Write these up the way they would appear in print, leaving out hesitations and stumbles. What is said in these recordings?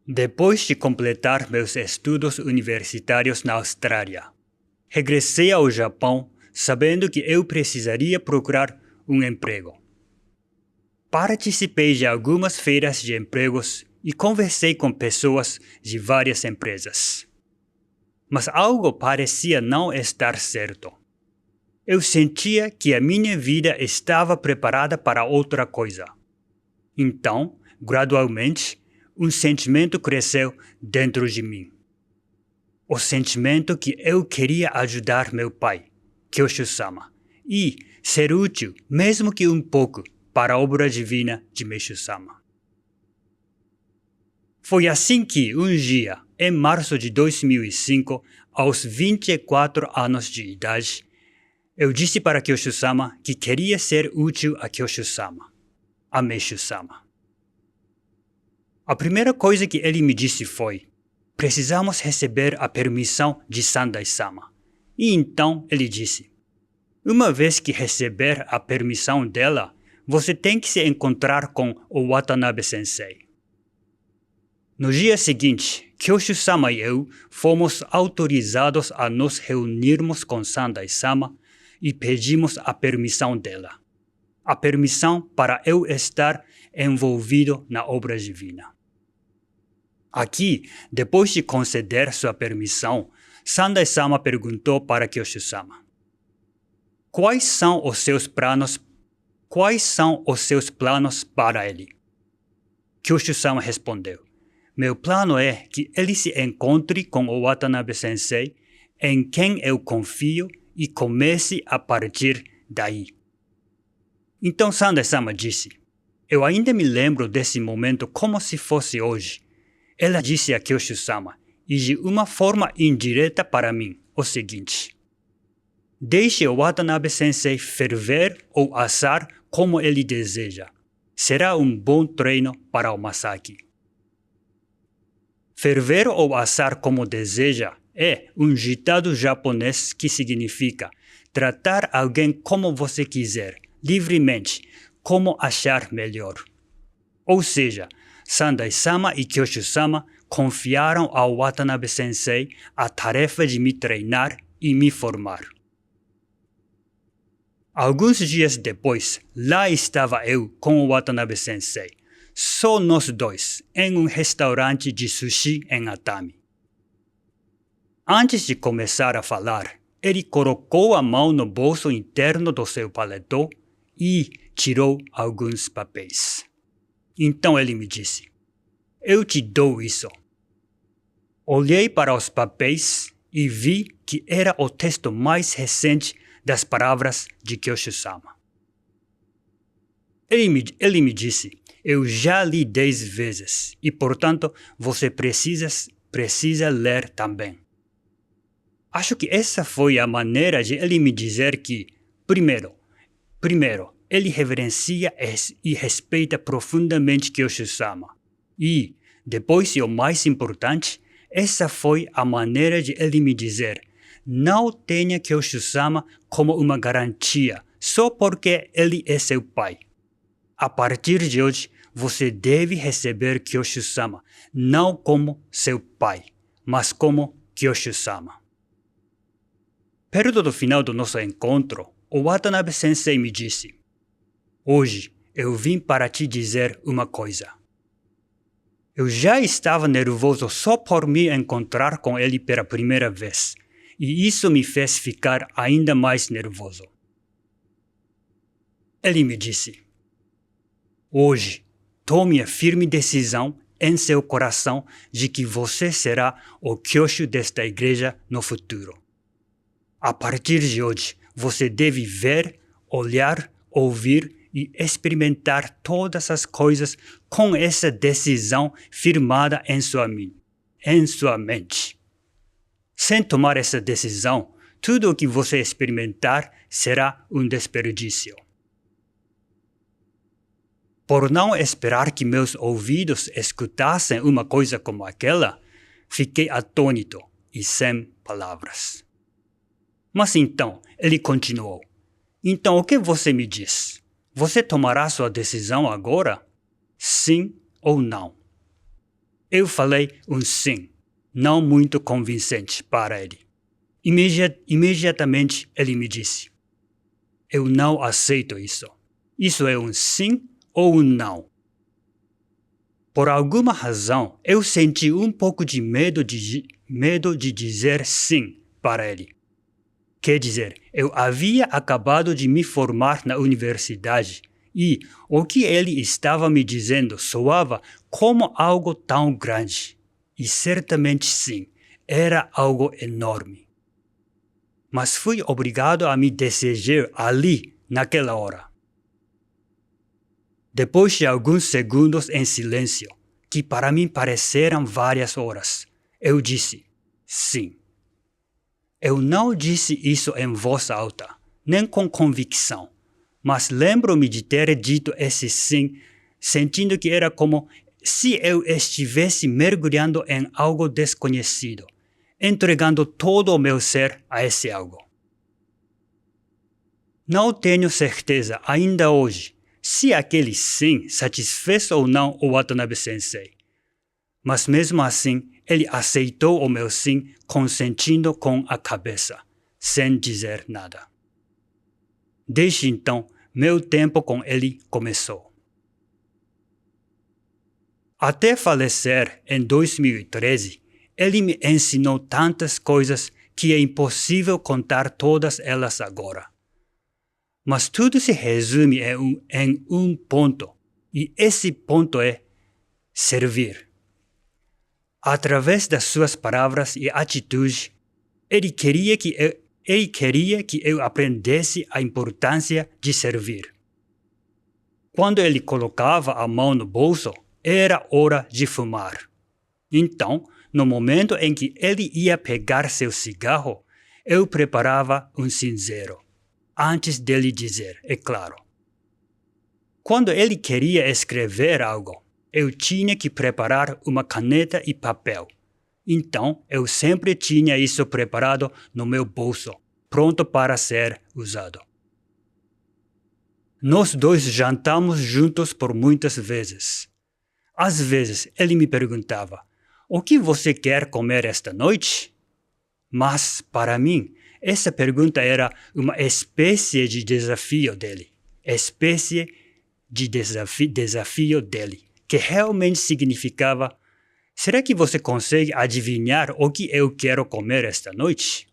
Depois de completar meus estudos universitários na Austrália, regressei ao Japão sabendo que eu precisaria procurar um emprego. Participei de algumas feiras de empregos e conversei com pessoas de várias empresas. Mas algo parecia não estar certo. Eu sentia que a minha vida estava preparada para outra coisa. Então, gradualmente, um sentimento cresceu dentro de mim. O sentimento que eu queria ajudar meu pai, Kyosho-sama, e ser útil, mesmo que um pouco, para a obra divina de Meishu-sama. Foi assim que, um dia, em março de 2005, aos 24 anos de idade, eu disse para Kyosho-sama que queria ser útil a Kyosho-sama, a Meishu-sama. A primeira coisa que ele me disse foi: precisamos receber a permissão de Sandai-sama. E então ele disse: uma vez que receber a permissão dela, você tem que se encontrar com o Watanabe-sensei. No dia seguinte, Kyosho-sama e eu fomos autorizados a nos reunirmos com Sandai-sama e pedimos a permissão dela. A permissão para eu estar envolvido na obra divina. Aqui, depois de conceder sua permissão, Sandai-sama perguntou para Kyosho-sama: quais são os seus planos para ele? Kyosho-sama respondeu: meu plano é que ele se encontre com o Watanabe-sensei, em quem eu confio, e comece a partir daí. Então Sandai-sama disse: eu ainda me lembro desse momento como se fosse hoje. Ela disse a Kyosho-sama, e de uma forma indireta para mim, o seguinte: deixe o Watanabe-sensei ferver ou assar como ele deseja. Será um bom treino para o Masaki. Ferver ou assar como deseja é um ditado japonês que significa tratar alguém como você quiser, livremente, como achar melhor. Ou seja, Sandai-sama e Kyosho-sama confiaram ao Watanabe-sensei a tarefa de me treinar e me formar. Alguns dias depois, lá estava eu com o Watanabe-sensei, só nós dois, em um restaurante de sushi em Atami. Antes de começar a falar, ele colocou a mão no bolso interno do seu paletó e tirou alguns papéis. Então ele me disse: eu te dou isso. Olhei para os papéis e vi que era o texto mais recente das palavras de Kyosho-sama. Ele me disse: eu já li 10 vezes e, portanto, você precisa ler também. Acho que essa foi a maneira de ele me dizer que, primeiro, ele reverencia e respeita profundamente Kyosho-sama. E, depois e o mais importante, essa foi a maneira de ele me dizer: não tenha Kyosho-sama como uma garantia só porque ele é seu pai. A partir de hoje, você deve receber Kyosho-sama não como seu pai, mas como Kyosho-sama. Perto do final do nosso encontro, o Watanabe-sensei me disse: hoje eu vim para te dizer uma coisa. Eu já estava nervoso só por me encontrar com ele pela primeira vez, e isso me fez ficar ainda mais nervoso. Ele me disse: hoje, tome a firme decisão em seu coração de que você será o Kyosho desta igreja no futuro. A partir de hoje, você deve ver, olhar, ouvir e experimentar todas as coisas com essa decisão firmada em sua mente. Sem tomar essa decisão, tudo o que você experimentar será um desperdício. Por não esperar que meus ouvidos escutassem uma coisa como aquela, fiquei atônito e sem palavras. Mas então, ele continuou: então o que você me diz? Você tomará sua decisão agora? Sim ou não? Eu falei um sim, não muito convincente para ele. Imediatamente ele me disse: eu não aceito isso. Isso é um sim ou um não? Por alguma razão, eu senti um pouco de medo de dizer sim para ele. Quer dizer, eu havia acabado de me formar na universidade e o que ele estava me dizendo soava como algo tão grande. E certamente sim, era algo enorme. Mas fui obrigado a me decidir ali, naquela hora. Depois de alguns segundos em silêncio, que para mim pareceram várias horas, eu disse sim. Eu não disse isso em voz alta, nem com convicção, mas lembro-me de ter dito esse sim, sentindo que era como se eu estivesse mergulhando em algo desconhecido, entregando todo o meu ser a esse algo. Não tenho certeza ainda hoje se aquele sim satisfez ou não o Watanabe Sensei. Mas mesmo assim, ele aceitou o meu sim consentindo com a cabeça, sem dizer nada. Desde então, meu tempo com ele começou. Até falecer em 2013, ele me ensinou tantas coisas que é impossível contar todas elas agora. Mas tudo se resume em um ponto, e esse ponto é servir. Através das suas palavras e atitudes, ele queria que eu aprendesse a importância de servir. Quando ele colocava a mão no bolso, era hora de fumar. Então, no momento em que ele ia pegar seu cigarro, eu preparava um cinzeiro. Antes dele dizer, é claro. Quando ele queria escrever algo, eu tinha que preparar uma caneta e papel. Então, eu sempre tinha isso preparado no meu bolso, pronto para ser usado. Nós dois jantamos juntos por muitas vezes. Às vezes, ele me perguntava: o que você quer comer esta noite? Mas, para mim, essa pergunta era uma espécie de desafio dele. Desafio dele, que realmente significava: será que você consegue adivinhar o que eu quero comer esta noite?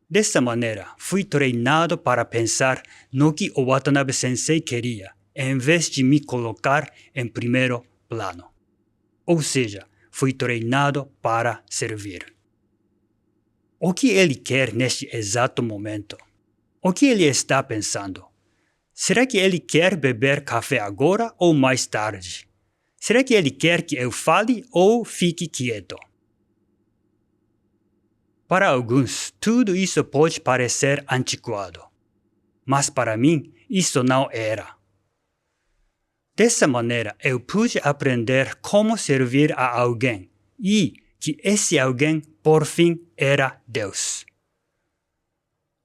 Dessa maneira, fui treinado para pensar no que o Watanabe Sensei queria, em vez de me colocar em primeiro plano. Ou seja, fui treinado para servir. O que ele quer neste exato momento? O que ele está pensando? Será que ele quer beber café agora ou mais tarde? Será que ele quer que eu fale ou fique quieto? Para alguns, tudo isso pode parecer antiquado. Mas para mim, isso não era. Dessa maneira, eu pude aprender como servir a alguém e que esse alguém, por fim, era Deus.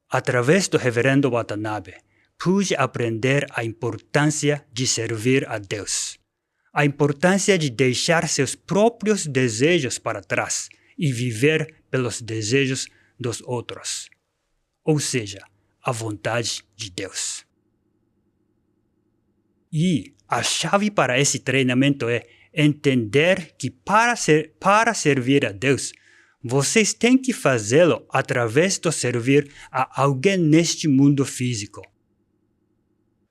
Através do reverendo Watanabe, pude aprender a importância de servir a Deus, a importância de deixar seus próprios desejos para trás e viver pelos desejos dos outros, ou seja, a vontade de Deus. E a chave para esse treinamento é entender que para servir a Deus, vocês têm que fazê-lo através do servir a alguém neste mundo físico.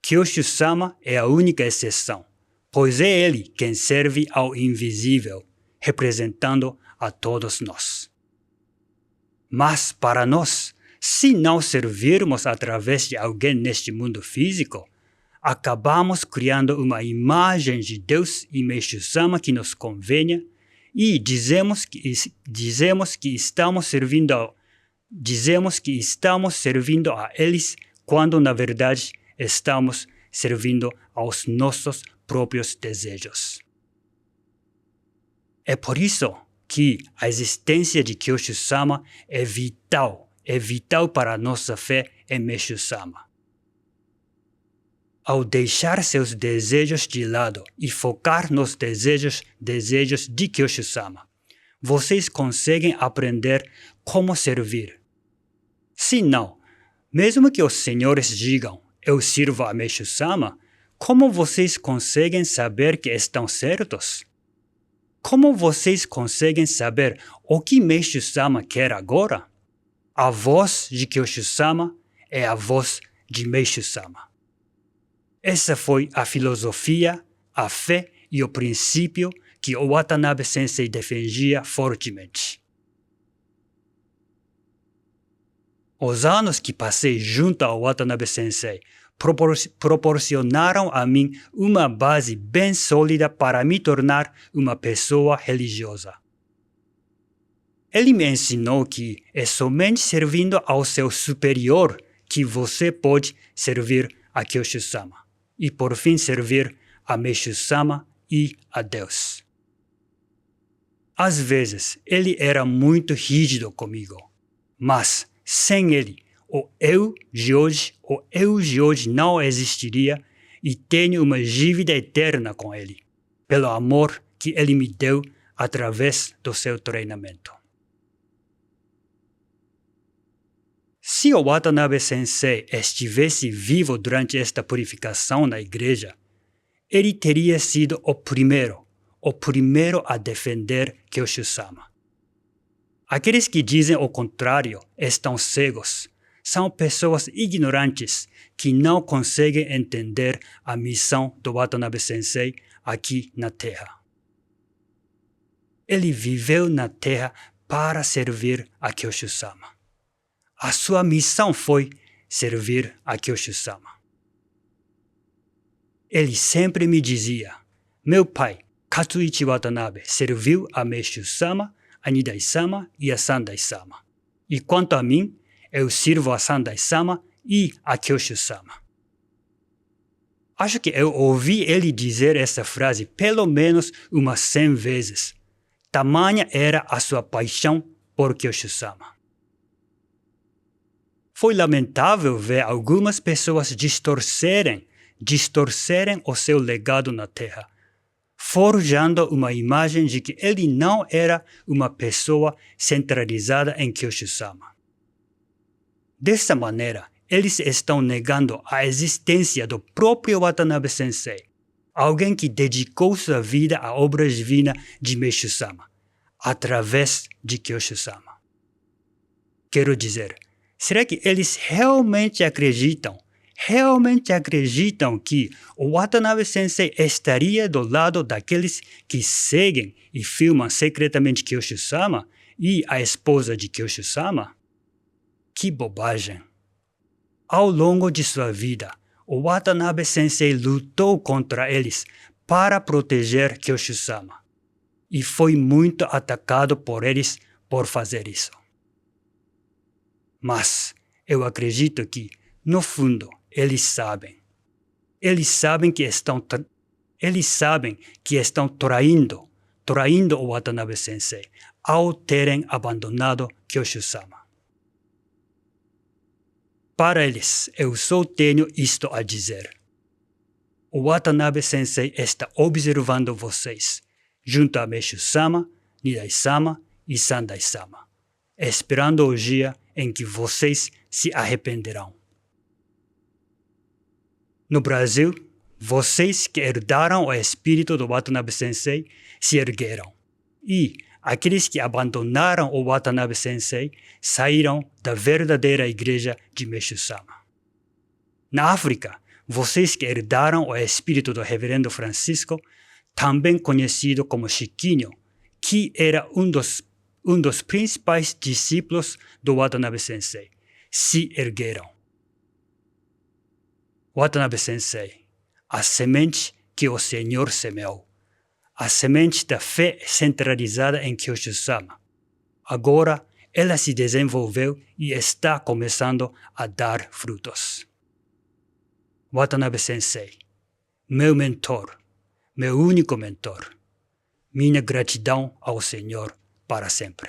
Kyoshu-sama é a única exceção, pois é ele quem serve ao invisível, representando a todos nós. Mas para nós, se não servirmos através de alguém neste mundo físico, acabamos criando uma imagem de Deus e Meishu-sama que nos convenha e dizemos que estamos servindo a eles quando na verdade estamos servindo aos nossos próprios desejos. É por isso que a existência de Kyoshu-sama é vital para a nossa fé em Meishu-sama. ao deixar seus desejos de lado e focar nos desejos de Kyosho-sama, vocês conseguem aprender como servir. Se não, mesmo que os senhores digam, eu sirvo a Meishu-sama, como vocês conseguem saber que estão certos? Como vocês conseguem saber o que Meishu-sama quer agora? A voz de Kyosho-sama é a voz de Meishu-sama. Essa foi a filosofia, a fé e o princípio que o Watanabe Sensei defendia fortemente. Os anos que passei junto ao Watanabe Sensei proporcionaram a mim uma base bem sólida para me tornar uma pessoa religiosa. Ele me ensinou que é somente servindo ao seu superior que você pode servir a Kyosho-sama e, por fim, servir a Meishu-sama e a Deus. Às vezes, ele era muito rígido comigo, mas, sem ele, o eu de hoje não existiria e tenho uma dívida eterna com ele, pelo amor que ele me deu através do seu treinamento. Se o Watanabe Sensei estivesse vivo durante esta purificação na igreja, ele teria sido o primeiro a defender Kyosho-sama. Aqueles que dizem o contrário estão cegos. São pessoas ignorantes que não conseguem entender a missão do Watanabe Sensei aqui na Terra. Ele viveu na Terra para servir a Kyosho-sama. A sua missão foi servir a Kyosho-sama. Ele sempre me dizia, meu pai, Katsuichi Watanabe, serviu a Meishu-sama, a Nidai-sama e a Sandai-sama. E quanto a mim, eu sirvo a Sandai-sama e a Kyosho-sama. Acho que eu ouvi ele dizer essa frase pelo menos umas 100 vezes. Tamanha era a sua paixão por Kyosho-sama. Foi lamentável ver algumas pessoas distorcerem o seu legado na Terra, forjando uma imagem de que ele não era uma pessoa centralizada em Kyosho-sama. Dessa maneira, eles estão negando a existência do próprio Watanabe Sensei, alguém que dedicou sua vida à obra divina de Meishu-sama, através de Kyosho-sama. Quero dizer, será que eles realmente acreditam que o Watanabe Sensei estaria do lado daqueles que seguem e filmam secretamente Kyosho-sama e a esposa de Kyosho-sama? Que bobagem! Ao longo de sua vida, o Watanabe Sensei lutou contra eles para proteger Kyosho-sama e foi muito atacado por eles por fazer isso. Mas eu acredito que, no fundo, eles sabem que estão traindo o Watanabe Sensei ao terem abandonado Kyosho-sama. Para eles, eu só tenho isto a dizer. O Watanabe Sensei está observando vocês, junto a Meishu-sama, Nidai-sama e Sandai-sama, esperando o dia em que vocês se arrependerão. No Brasil, vocês que herdaram o espírito do Watanabe Sensei se ergueram. E aqueles que abandonaram o Watanabe Sensei saíram da verdadeira igreja de Meishu-sama. Na África, vocês que herdaram o espírito do Reverendo Francisco, também conhecido como Chiquinho, que era um dos principais discípulos do Watanabe Sensei, se ergueram. Watanabe Sensei, a semente que o Senhor semeou, a semente da fé centralizada em Kyosho-sama. Agora, ela se desenvolveu e está começando a dar frutos. Watanabe Sensei, meu mentor, meu único mentor. Minha gratidão ao Senhor para sempre.